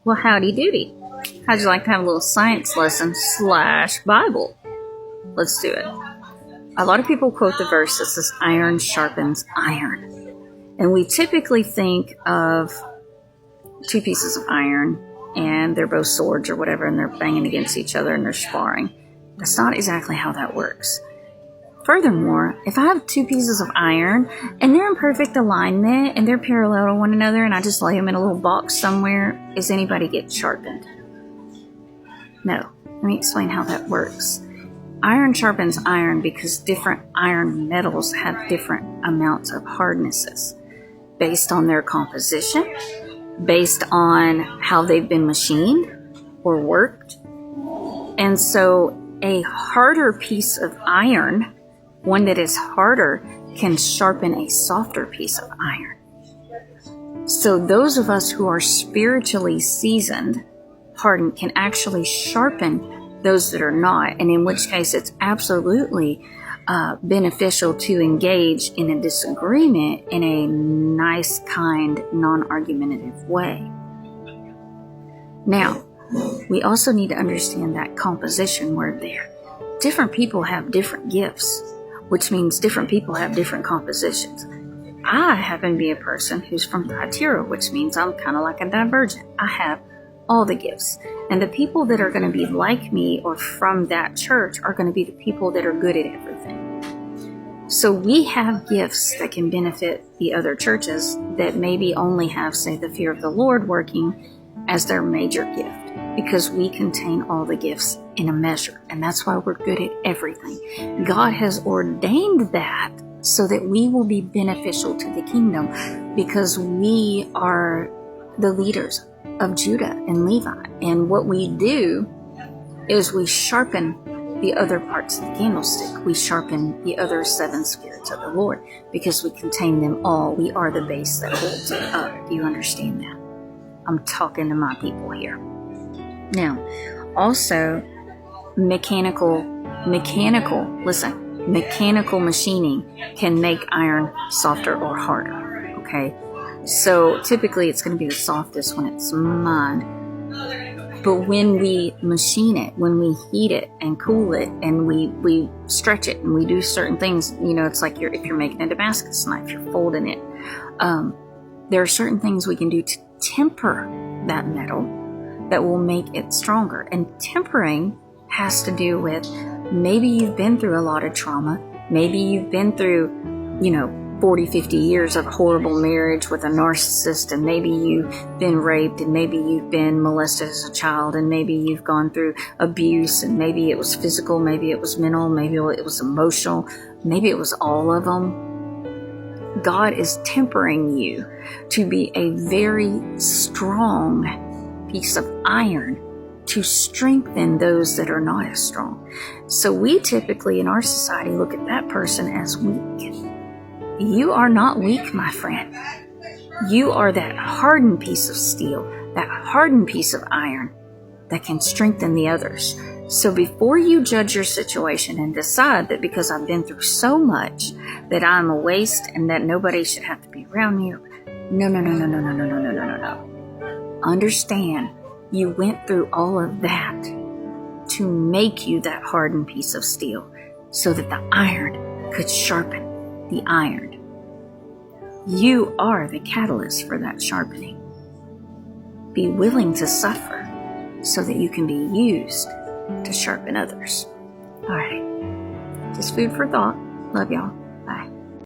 Well, howdy doody. How'd you like to have a little science lesson / Bible? Let's do it. A lot of people quote the verse that says iron sharpens iron. And we typically think of two pieces of iron and they're both swords or whatever and they're banging against each other and they're sparring. That's not exactly how that works. Furthermore, if I have two pieces of iron and they're in perfect alignment and they're parallel to one another and I just lay them in a little box somewhere, is anybody get sharpened? No. Let me explain how that works. Iron sharpens iron because different iron metals have different amounts of hardnesses based on their composition, based on how they've been machined or worked. And so a harder piece of iron, one that is harder, can sharpen a softer piece of iron. So those of us who are spiritually seasoned, hardened, can actually sharpen those that are not, and in which case it's absolutely beneficial to engage in a disagreement in a nice, kind, non-argumentative way. Now, we also need to understand that composition word there. Different people have different gifts, which means different people have different compositions. I happen to be a person who's from Thyatira, which means I'm kind of like a divergent. I have all the gifts. And the people that are going to be like me or from that church are going to be the people that are good at everything. So we have gifts that can benefit the other churches that maybe only have, say, the fear of the Lord working as their major gift, because we contain all the gifts in a measure. And that's why we're good at everything. God has ordained that so that we will be beneficial to the kingdom, because we are the leaders of Judah and Levi. And what we do is we sharpen the other parts of the candlestick. We sharpen the other seven spirits of the Lord because we contain them all. We are the base that holds it up. Do you understand that? I'm talking to my people here. Now, also mechanical machining can make iron softer or harder. Okay. So typically it's going to be the softest when it's mined. But when we machine it, when we heat it and cool it and we stretch it and we do certain things, it's like if you're making a Damascus knife, you're folding it. There are certain things we can do to temper that metal that will make it stronger. And tempering has to do with maybe you've been through a lot of trauma. Maybe you've been through, 40, 50 years of horrible marriage with a narcissist, and maybe you've been raped, and maybe you've been molested as a child, and maybe you've gone through abuse, and maybe it was physical, maybe it was mental, maybe it was emotional, maybe it was all of them. God is tempering you to be a very strong piece of iron to strengthen those that are not as strong. So we typically in our society look at that person as weak. You are not weak, my friend. You are that hardened piece of steel, that hardened piece of iron that can strengthen the others. So before you judge your situation and decide that because I've been through so much that I'm a waste and that nobody should have to be around me, no. Understand, you went through all of that to make you that hardened piece of steel so that the iron could sharpen the iron. You are the catalyst for that sharpening. Be willing to suffer so that you can be used to sharpen others. All right. Just food for thought. Love y'all.